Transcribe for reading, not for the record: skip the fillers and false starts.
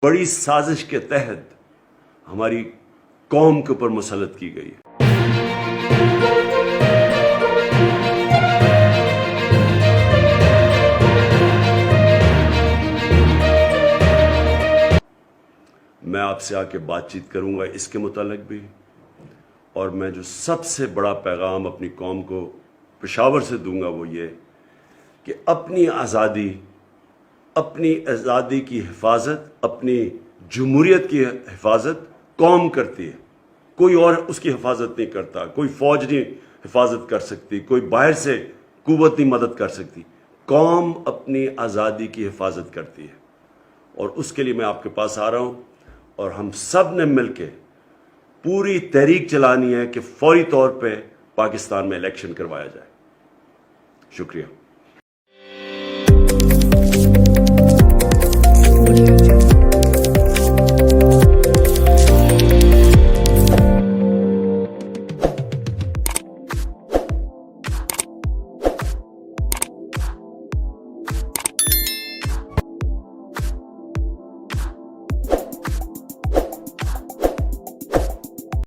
बड़ी साजिश के तहत हमारी कौम के ऊपर मुसल्लत की गई है। मैं आपसे आके बातचीत करूंगा इसके मुतालिक भी, और मैं जो सबसे बड़ा पैगाम अपनी कौम को पेशावर से दूंगा वो ये कि अपनी आज़ादी की हिफाजत, अपनी जमहूरियत की हिफाजत कौम करती है, कोई और उसकी हिफाजत नहीं करता। कोई फौज नहीं हिफाजत कर सकती, कोई बाहर से कुव्वत नहीं मदद कर सकती। कौम अपनी आज़ादी की हिफाजत करती है, और उसके लिए मैं आपके पास आ रहा हूँ, और हम सब ने मिलके पूरी तहरीक चलानी है कि फौरी तौर पे पाकिस्तान में इलेक्शन करवाया जाए। शुक्रिया।